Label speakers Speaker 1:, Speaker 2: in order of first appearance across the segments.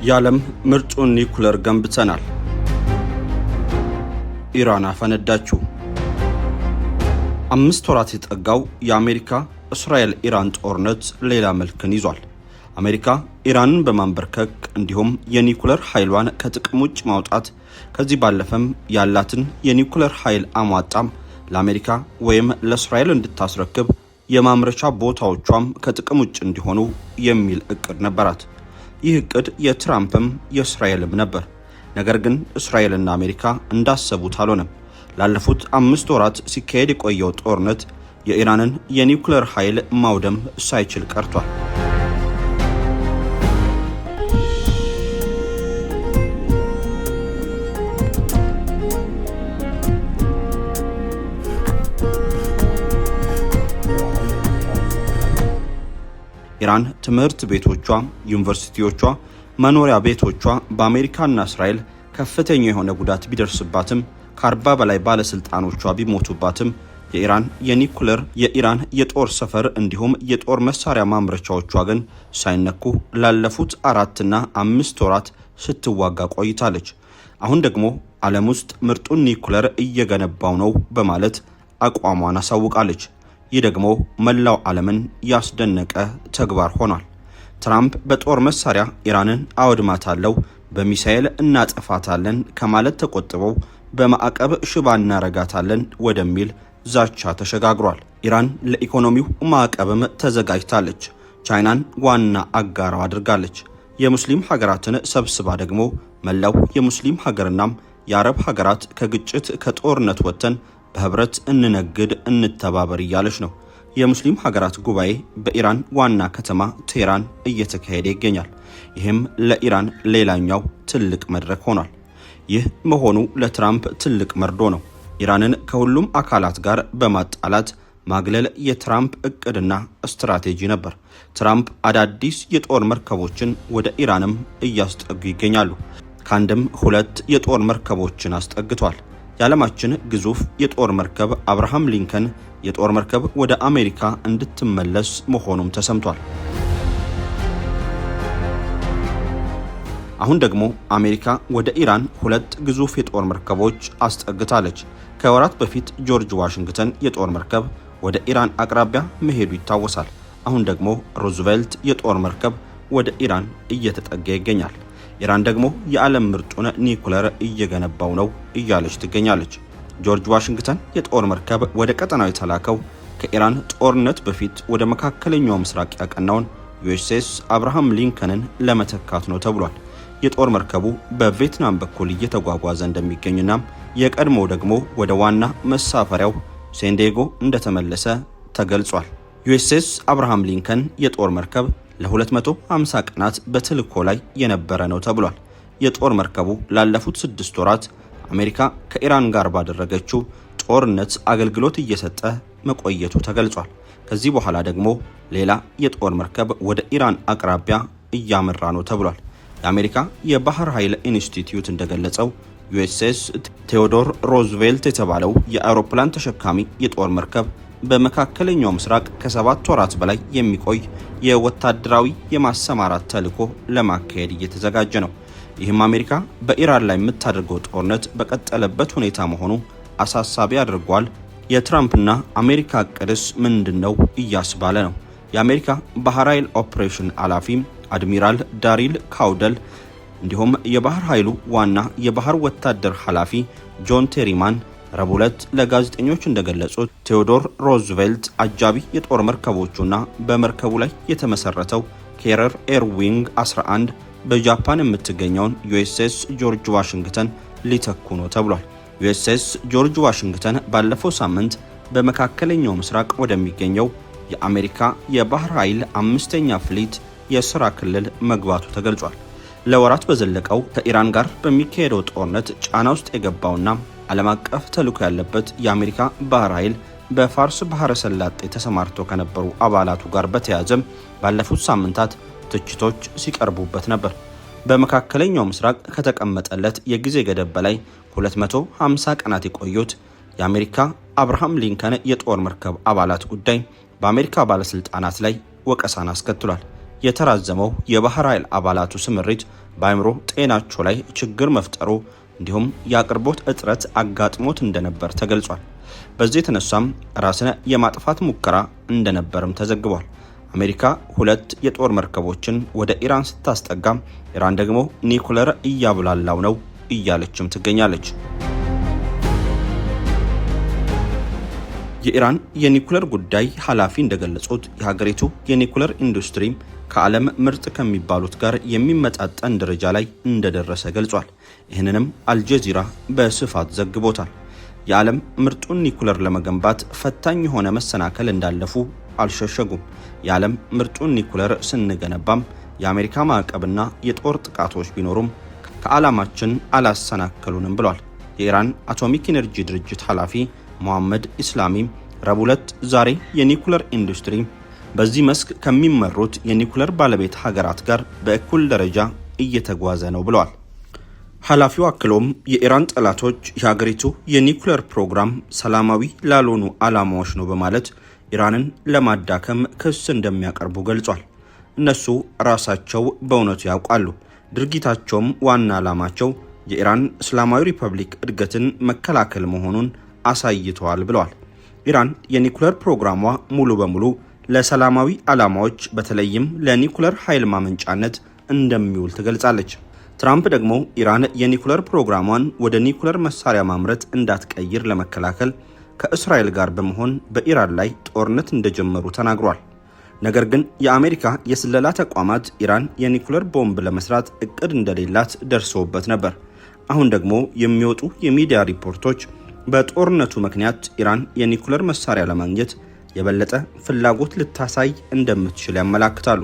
Speaker 1: የዓለም ምርጡን ኒኩለር ገንብተናል። ኢራን አፈነዳችው። 5 ወራት የጠጋው የአሜሪካ እስራኤል ኢራን ጦርነት ሌላ መልክን ይዟል። አሜሪካ ኢራንን በማንበርከክ እንዲሁም የኒኩለር ኃይሏን ከጥቅም ውጭ ማውጣት ከዚህ ባለፈም ያላትን የኒኩለር ኃይል አሟጣም ለአሜሪካ ወይም ለእስራኤል እንድታስረክብ የማምረቻ ቦታዎቿም ከጥቅም ውጭ እንዲሆኑ የሚል እቅድ ነበራት። ይህ እቅድ የትራምፕም የእስራኤልም ነበር። ነገር ግን እስራኤልና አሜሪካ እንዳሰቡት አልሆነም። ላለፉት 5 ወራት ሲካሄድ የቆየው ጦርነት የኢራንን የኒውክሌር ኃይል ማውደም ሳይችል ቀርቷል። ኢራን ትምህርት ቤቶቿ፣ ዩኒቨርሲቲዎቿ፣ መኖሪያ ቤቶቿ በአሜሪካና እስራኤል ከፍተኛ የሆነ ጉዳት ቢደርስባትም ከ40 በላይ ባለስልጣኖቿ ቢሞቱባትም የኢራን የጦር ሰፈር እንዲሁም የጦር መሳሪያ ማምረቻዎቿ ግን ሳይነኩ ላለፉት 4 እና 5 ወራት ስትዋጋ ቆይታለች። አሁን ደግሞ ዓለም ውስጥ ምርጡን ኒኩለር እየገነባው ነው በማለት አቋሟን አሳውቃለች። ይህ ደግሞ መላው ዓለምን ያስደነቀ ተግባር ሆኗል። ትራምፕ በጦር መሳሪያ ኢራንን አወድማታለሁ፣ በሚሳኤል እናጠፋታለን ከማለት ተቆጥበው በማዕቀብ ሽባ እናረጋታለን ወደሚል ዛቻ ተሸጋግሯል። ኢራን ለኢኮኖሚው ማዕቀብም ተዘጋጅታለች። ቻይናን ዋና አጋሯ አድርጋለች። የሙስሊም ሀገራትን ሰብስባ ደግሞ መላው የሙስሊም ሀገርናም የአረብ ሀገራት ከግጭት ከጦርነት ወጥተን በህብረት እንነግድ እንተባበር እያለች ነው። የሙስሊም ሀገራት ጉባኤ በኢራን ዋና ከተማ ቴህራን እየተካሄደ ይገኛል። ይህም ለኢራን ሌላኛው ትልቅ መድረክ ሆኗል። ይህ መሆኑ ለትራምፕ ትልቅ መርዶ ነው። ኢራንን ከሁሉም አካላት ጋር በማጣላት ማግለል የትራምፕ እቅድና ስትራቴጂ ነበር። ትራምፕ አዳዲስ የጦር መርከቦችን ወደ ኢራንም እያስጠጉ ይገኛሉ። ከአንድም 2 የጦር መርከቦችን አስጠግቷል። የዓለማችን ግዙፍ የጦር መርከብ አብርሃም ሊንከን የጦር መርከብ ወደ አሜሪካ እንድትመለስ መሆኑም ተሰምቷል። አሁን ደግሞ አሜሪካ ወደ ኢራን 2 ግዙፍ የጦር መርከቦች አስጠግታለች። ከወራት በፊት ጆርጅ ዋሽንግተን የጦር መርከብ ወደ ኢራን አቅራቢያ መሄዱ ይታወሳል። አሁን ደግሞ ሩዝቬልት የጦር መርከብ ወደ ኢራን እየተጠጋ ይገኛል። ኢራን ደግሞ የዓለም ምርጡን ኒኩለር እየገነባው ነው እያለች ትገኛለች። ጆርጅ ዋሽንግተን የጦር መርከብ ወደ ቀጠናው የተላከው ከኢራን ጦርነት በፊት ወደ መካከለኛው ምስራቅ ያቀናውን ዩኤስኤስ አብርሃም ሊንከንን ለመተካት ነው ተብሏል። የጦር መርከቡ በቪየትናም በኩል እየተጓጓዘ እንደሚገኝና የቀድሞው ደግሞ ወደ ዋና መሳፈሪያው ሴንዲያጎ እንደተመለሰ ተገልጿል። ዩኤስኤስ አብርሃም ሊንከን የጦር መርከብ ለ250 ቀናት በተልእኮ ላይ የነበረ ነው ተብሏል። የጦር መርከቡ ላለፉት 6 ወራት አሜሪካ ከኢራን ጋር ባደረገችው ጦርነት አገልግሎት እየሰጠ መቆየቱ ተገልጿል። ከዚህ በኋላ ደግሞ ሌላ የጦር መርከብ ወደ ኢራን አቅራቢያ እያመራ ነው ተብሏል። የአሜሪካ የባህር ኃይል ኢንስቲትዩት እንደገለጸው ዩኤስኤስ ቴዎዶር ሮዝቬልት የተባለው የአውሮፕላን ተሸካሚ የጦር መርከብ በመካከለኛው ምስራቅ ከ7 ወራት በላይ የሚቆይ የወታደራዊ የማሰማራት ተልዕኮ ለማካሄድ እየተዘጋጀ ነው። ይህም አሜሪካ በኢራን ላይ የምታደርገው ጦርነት በቀጠለበት ሁኔታ መሆኑ አሳሳቢ አድርጓል። የትራምፕና አሜሪካ እቅድስ ምንድነው እያስባለ ነው። የአሜሪካ ባህር ኃይል ኦፕሬሽን ኃላፊ አድሚራል ዳሪል ካውደል እንዲሁም የባህር ኃይሉ ዋና የባህር ወታደር ኃላፊ ጆን ቴሪማን ረቡዕ ዕለት ለጋዜጠኞች እንደገለጹት ቴዎዶር ሮዝቬልት አጃቢ የጦር መርከቦቹና በመርከቡ ላይ የተመሰረተው ኬረር ኤርዊንግ 11 በጃፓን የምትገኘውን ዩኤስኤስ ጆርጅ ዋሽንግተን ሊተኩ ነው ተብሏል። ዩኤስኤስ ጆርጅ ዋሽንግተን ባለፈው ሳምንት በመካከለኛው ምስራቅ ወደሚገኘው የአሜሪካ የባህር ኃይል 5ኛ ፍሊት የሥራ ክልል መግባቱ ተገልጿል። ለወራት በዘለቀው ከኢራን ጋር በሚካሄደው ጦርነት ጫና ውስጥ የገባውና ዓለም አቀፍ ተልዕኮ ያለበት የአሜሪካ ባህር ኃይል በፋርስ ባህረ ሰላጤ ተሰማርተው ከነበሩ አባላቱ ጋር በተያያዘ ባለፉት ሳምንታት ትችቶች ሲቀርቡበት ነበር። በመካከለኛው ምስራቅ ከተቀመጠለት የጊዜ ገደብ በላይ 250 ቀናት የቆዩት የአሜሪካ አብርሃም ሊንከን የጦር መርከብ አባላት ጉዳይ በአሜሪካ ባለስልጣናት ላይ ወቀሳን አስከትሏል። የተራዘመው የባህር ኃይል አባላቱ ስምሪት በአእምሮ ጤናቸው ላይ ችግር መፍጠሩ እንዲሁም የአቅርቦት እጥረት አጋጥሞት እንደነበር ተገልጿል። በዚህ የተነሳም ራስን የማጥፋት ሙከራ እንደነበርም ተዘግቧል። አሜሪካ 2 የጦር መርከቦችን ወደ ኢራን ስታስጠጋ ኢራን ደግሞ ኒኩለር እያብላላው ነው እያለችም ትገኛለች። የኢራን የኒኩለር ጉዳይ ኃላፊ እንደገለጹት የሀገሪቱ የኒኩለር ኢንዱስትሪ ከዓለም ምርጥ ከሚባሉት ጋር የሚመጣጠን ደረጃ ላይ እንደደረሰ ገልጿል። ይህንንም አልጀዚራ በስፋት ዘግቦታል። የዓለም ምርጡን ኒኩለር ለመገንባት ፈታኝ የሆነ መሰናከል እንዳለፉ አልሸሸጉም። የዓለም ምርጡን ኒኩለር ስንገነባም የአሜሪካ ማዕቀብና የጦር ጥቃቶች ቢኖሩም ከዓላማችን አላሰናከሉንም ብሏል። የኢራን አቶሚክ ኢነርጂ ድርጅት ኃላፊ መሐመድ ኢስላሚ ረቡዕ ዕለት ዛሬ የኒኩለር ኢንዱስትሪ በዚህ መስክ ከሚመሩት የኒኩለር ባለቤት ሀገራት ጋር በእኩል ደረጃ እየተጓዘ ነው ብለዋል። ኃላፊው አክሎም የኢራን ጠላቶች የሀገሪቱ የኒኩለር ፕሮግራም ሰላማዊ ላልሆኑ ዓላማዎች ነው በማለት ኢራንን ለማዳከም ክስ እንደሚያቀርቡ ገልጿል። እነሱ ራሳቸው በእውነቱ ያውቃሉ። ድርጊታቸውም ዋና ዓላማቸው የኢራን እስላማዊ ሪፐብሊክ እድገትን መከላከል መሆኑን አሳይተዋል ብለዋል። ኢራን የኒኩለር ፕሮግራሟ ሙሉ በሙሉ ለሰላማዊ ዓላማዎች በተለይም ለኒኩለር ኃይል ማመንጫነት እንደሚውል ትገልጻለች። ትራምፕ ደግሞ ኢራን የኒኩለር ፕሮግራሟን ወደ ኒኩለር መሳሪያ ማምረት እንዳትቀይር ለመከላከል ከእስራኤል ጋር በመሆን በኢራን ላይ ጦርነት እንደጀመሩ ተናግሯል። ነገር ግን የአሜሪካ የስለላ ተቋማት ኢራን የኒኩለር ቦምብ ለመስራት እቅድ እንደሌላት ደርሰውበት ነበር። አሁን ደግሞ የሚወጡ የሚዲያ ሪፖርቶች በጦርነቱ ምክንያት ኢራን የኒኩለር መሳሪያ ለማግኘት የበለጠ ፍላጎት ልታሳይ እንደምትችል ያመላክታሉ።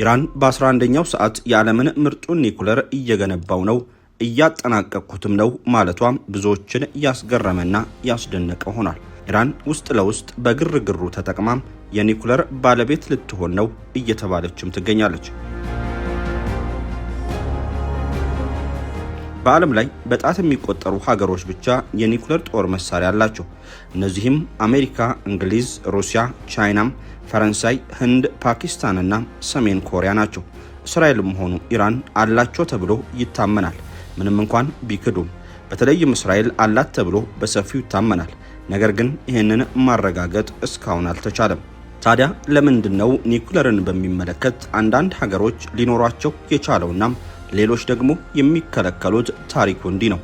Speaker 1: ኢራን በ11ኛው ሰዓት የዓለምን ምርጡን ኒኩለር እየገነባው ነው፣ እያጠናቀቅኩትም ነው ማለቷ ብዙዎችን ያስገረመና ያስደነቀ ሆኗል። ኢራን ውስጥ ለውስጥ በግርግሩ ተጠቅማም የኒኩለር ባለቤት ልትሆን ነው እየተባለችም ትገኛለች። በዓለም ላይ በጣት የሚቆጠሩ ሀገሮች ብቻ የኒኩለር ጦር መሳሪያ አላቸው። እነዚህም አሜሪካ፣ እንግሊዝ፣ ሩሲያ፣ ቻይናም፣ ፈረንሳይ፣ ህንድ፣ ፓኪስታንና ሰሜን ኮሪያ ናቸው። እስራኤልም ሆኑ ኢራን አላቸው ተብሎ ይታመናል። ምንም እንኳን ቢክዱም በተለይም እስራኤል አላት ተብሎ በሰፊው ይታመናል። ነገር ግን ይህንን ማረጋገጥ እስካሁን አልተቻለም። ታዲያ ለምንድነው ኒኩለርን በሚመለከት አንዳንድ ሀገሮች ሊኖሯቸው የቻለውና ሌሎች ደግሞ የሚከለከሉት? ታሪኩ እንዲህ ነው።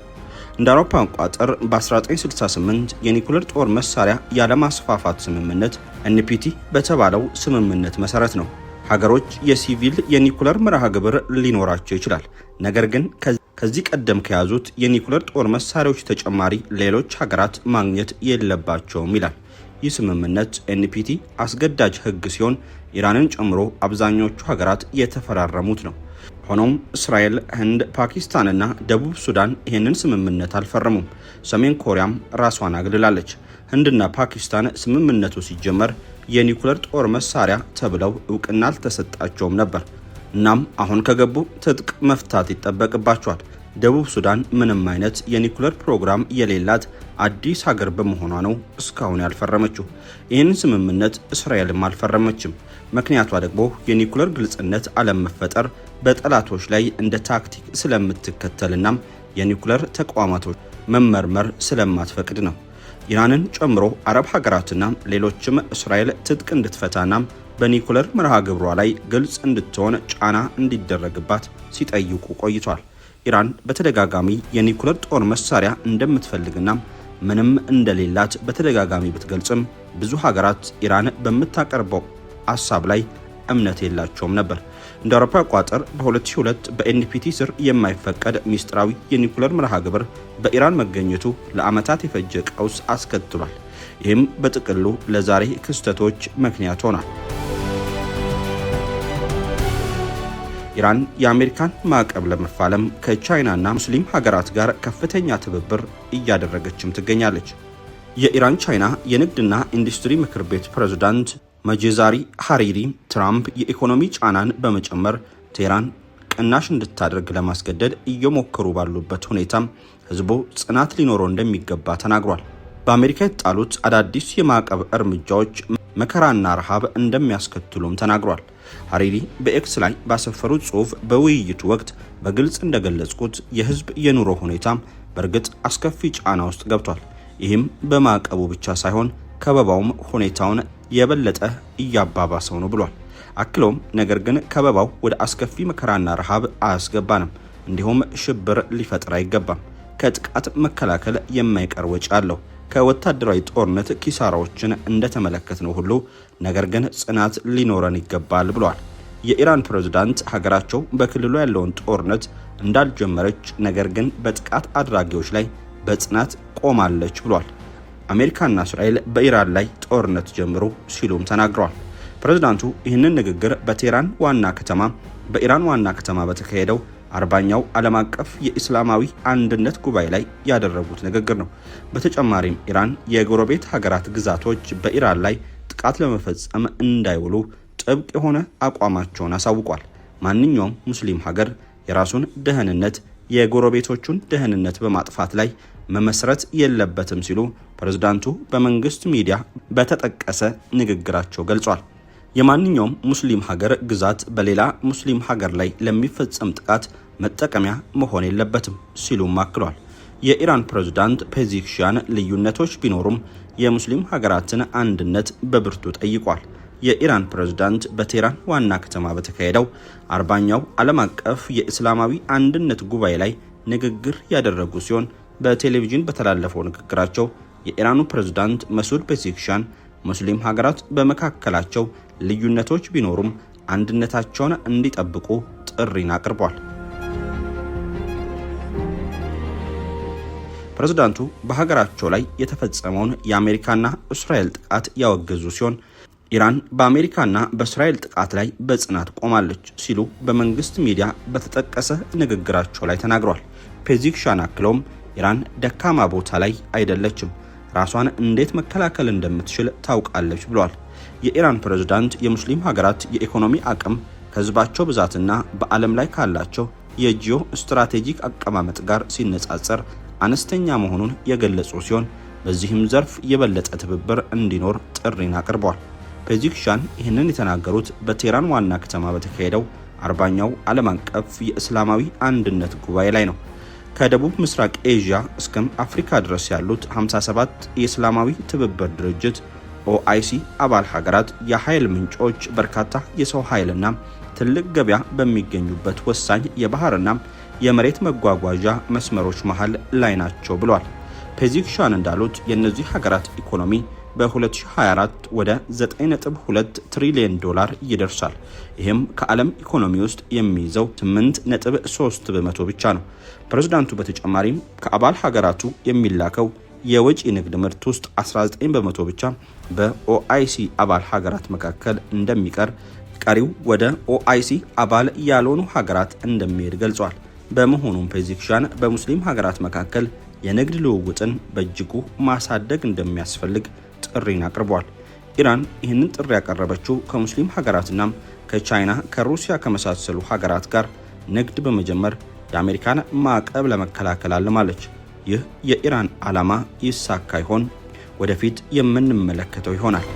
Speaker 1: እንደ አውሮፓ አቆጣጠር በ1968 የኒኩለር ጦር መሳሪያ ያለማስፋፋት ስምምነት ኤንፒቲ በተባለው ስምምነት መሰረት ነው ሀገሮች የሲቪል የኒኩለር መርሃ ግብር ሊኖራቸው ይችላል። ነገር ግን ከዚህ ቀደም ከያዙት የኒኩለር ጦር መሳሪያዎች ተጨማሪ ሌሎች ሀገራት ማግኘት የለባቸውም ይላል። ይህ ስምምነት ኤንፒቲ አስገዳጅ ሕግ ሲሆን ኢራንን ጨምሮ አብዛኞቹ ሀገራት የተፈራረሙት ነው። ሆኖም እስራኤል፣ ህንድ፣ ፓኪስታንና ደቡብ ሱዳን ይህንን ስምምነት አልፈረሙም። ሰሜን ኮሪያም ራሷን አግልላለች። ህንድና ፓኪስታን ስምምነቱ ሲጀመር የኒኩለር ጦር መሳሪያ ተብለው እውቅና አልተሰጣቸውም ነበር። እናም አሁን ከገቡ ትጥቅ መፍታት ይጠበቅባቸዋል። ደቡብ ሱዳን ምንም አይነት የኒኩለር ፕሮግራም የሌላት አዲስ ሀገር በመሆኗ ነው እስካሁን ያልፈረመችው። ይህንን ስምምነት እስራኤልም አልፈረመችም። ምክንያቷ ደግሞ የኒኩለር ግልጽነት አለመፈጠር በጠላቶች ላይ እንደ ታክቲክ ስለምትከተልና የኒኩለር ተቋማቶች መመርመር ስለማትፈቅድ ነው። ኢራንን ጨምሮ አረብ ሀገራትና ሌሎችም እስራኤል ትጥቅ እንድትፈታና በኒኩለር መርሃ ግብሯ ላይ ግልጽ እንድትሆን ጫና እንዲደረግባት ሲጠይቁ ቆይቷል። ኢራን በተደጋጋሚ የኒኩለር ጦር መሳሪያ እንደምትፈልግና ምንም እንደሌላት በተደጋጋሚ ብትገልጽም ብዙ ሀገራት ኢራን በምታቀርበው ሐሳብ ላይ እምነት የላቸውም ነበር። እንደ አውሮፓ አቆጣጠር በ2002 በኤንፒቲ ስር የማይፈቀድ ሚስጥራዊ የኒኩለር መርሃ ግብር በኢራን መገኘቱ ለዓመታት የፈጀ ቀውስ አስከትሏል። ይህም በጥቅሉ ለዛሬ ክስተቶች ምክንያት ሆኗል። ኢራን የአሜሪካን ማዕቀብ ለመፋለም ከቻይናና ሙስሊም ሀገራት ጋር ከፍተኛ ትብብር እያደረገችም ትገኛለች። የኢራን ቻይና የንግድና ኢንዱስትሪ ምክር ቤት ፕሬዝዳንት መጄዛሪ ሀሪሪ ትራምፕ የኢኮኖሚ ጫናን በመጨመር ቴህራን ቅናሽ እንድታደርግ ለማስገደድ እየሞከሩ ባሉበት ሁኔታም ህዝቡ ጽናት ሊኖረው እንደሚገባ ተናግሯል። በአሜሪካ የተጣሉት አዳዲስ የማዕቀብ እርምጃዎች መከራና ረሃብ እንደሚያስከትሉም ተናግሯል። ሀሪሪ በኤክስ ላይ ባሰፈሩት ጽሑፍ በውይይቱ ወቅት በግልጽ እንደገለጹት የህዝብ የኑሮ ሁኔታ በእርግጥ አስከፊ ጫና ውስጥ ገብቷል። ይህም በማዕቀቡ ብቻ ሳይሆን ከበባውም ሁኔታውን የበለጠ እያባባሰው ነው ብሏል። አክሎም ነገር ግን ከበባው ወደ አስከፊ መከራና ረሃብ አያስገባንም፣ እንዲሁም ሽብር ሊፈጥር አይገባም። ከጥቃት መከላከል የማይቀር ወጪ አለው። ከወታደራዊ ጦርነት ኪሳራዎችን እንደተመለከትነው ሁሉ ነገር ግን ጽናት ሊኖረን ይገባል ብሏል። የኢራን ፕሬዝዳንት ሀገራቸው በክልሉ ያለውን ጦርነት እንዳልጀመረች ነገር ግን በጥቃት አድራጊዎች ላይ በጽናት ቆማለች ብሏል። አሜሪካና እስራኤል በኢራን ላይ ጦርነት ጀምሮ ሲሉም ተናግረዋል። ፕሬዝዳንቱ ይህንን ንግግር በኢራን ዋና ከተማ በተካሄደው 40ኛው ዓለም አቀፍ የእስላማዊ አንድነት ጉባኤ ላይ ያደረጉት ንግግር ነው። በተጨማሪም ኢራን የጎረቤት ሀገራት ግዛቶች በኢራን ላይ ጥቃት ለመፈጸም እንዳይውሉ ጥብቅ የሆነ አቋማቸውን አሳውቋል። ማንኛውም ሙስሊም ሀገር የራሱን ደህንነት የጎረቤቶቹን ደህንነት በማጥፋት ላይ መመስረት የለበትም ሲሉ ፕሬዝዳንቱ በመንግስት ሚዲያ በተጠቀሰ ንግግራቸው ገልጿል። የማንኛውም ሙስሊም ሀገር ግዛት በሌላ ሙስሊም ሀገር ላይ ለሚፈጸም ጥቃት መጠቀሚያ መሆን የለበትም ሲሉም አክሏል። የኢራን ፕሬዝዳንት ፔዚሽያን ልዩነቶች ቢኖሩም የሙስሊም ሀገራትን አንድነት በብርቱ ጠይቋል። የኢራን ፕሬዝዳንት በቴህራን ዋና ከተማ በተካሄደው 40ኛው ዓለም አቀፍ የእስላማዊ አንድነት ጉባኤ ላይ ንግግር ያደረጉ ሲሆን በቴሌቪዥን በተላለፈው ንግግራቸው የኢራኑ ፕሬዝዳንት መሱድ ፔዚሽያን ሙስሊም ሀገራት በመካከላቸው ልዩነቶች ቢኖሩም አንድነታቸውን እንዲጠብቁ ጥሪን አቅርቧል። ፕሬዝዳንቱ በሀገራቸው ላይ የተፈጸመውን የአሜሪካና እስራኤል ጥቃት ያወገዙ ሲሆን ኢራን በአሜሪካና በእስራኤል ጥቃት ላይ በጽናት ቆማለች ሲሉ በመንግስት ሚዲያ በተጠቀሰ ንግግራቸው ላይ ተናግሯል። ፔዚሽያን አክለውም ኢራን ደካማ ቦታ ላይ አይደለችም፣ ራሷን እንዴት መከላከል እንደምትችል ታውቃለች ብለዋል። የኢራን ፕሬዝዳንት የሙስሊም ሀገራት የኢኮኖሚ አቅም ከህዝባቸው ብዛትና በዓለም ላይ ካላቸው የጂኦ ስትራቴጂክ አቀማመጥ ጋር ሲነጻጸር አነስተኛ መሆኑን የገለጹ ሲሆን በዚህም ዘርፍ የበለጠ ትብብር እንዲኖር ጥሪን አቅርበዋል። ፔዚሽያን ይህንን የተናገሩት በቴህራን ዋና ከተማ በተካሄደው 40ኛው ዓለም አቀፍ የእስላማዊ አንድነት ጉባኤ ላይ ነው። ከደቡብ ምስራቅ ኤዥያ እስከ አፍሪካ ድረስ ያሉት 57 የእስላማዊ ትብብር ድርጅት ኦአይሲ አባል ሀገራት የኃይል ምንጮች በርካታ የሰው ኃይልና ትልቅ ገበያ በሚገኙበት ወሳኝ የባህርና የመሬት መጓጓዣ መስመሮች መሃል ላይ ናቸው ብሏል። ፔዚሽያን እንዳሉት የእነዚህ ሀገራት ኢኮኖሚ በ2024 ወደ 9.2 ትሪሊዮን ዶላር ይደርሳል። ይህም ከዓለም ኢኮኖሚ ውስጥ የሚይዘው 8.3 በመቶ ብቻ ነው። ፕሬዝዳንቱ በተጨማሪም ከአባል ሀገራቱ የሚላከው የወጪ ንግድ ምርት ውስጥ 19 በመቶ ብቻ በኦአይሲ አባል ሀገራት መካከል እንደሚቀር፣ ቀሪው ወደ ኦአይሲ አባል ያልሆኑ ሀገራት እንደሚሄድ ገልጿል። በመሆኑም ፔዚሽያን በሙስሊም ሀገራት መካከል የንግድ ልውውጥን በእጅጉ ማሳደግ እንደሚያስፈልግ ጥሪን አቅርቧል። ኢራን ይህንን ጥሪ ያቀረበችው ከሙስሊም ሀገራትና ከቻይና ከሩሲያ ከመሳሰሉ ሀገራት ጋር ንግድ በመጀመር የአሜሪካን ማዕቀብ ለመከላከል አልማለች። ይህ የኢራን ዓላማ ይሳካ ይሆን? ወደፊት የምንመለከተው ይሆናል።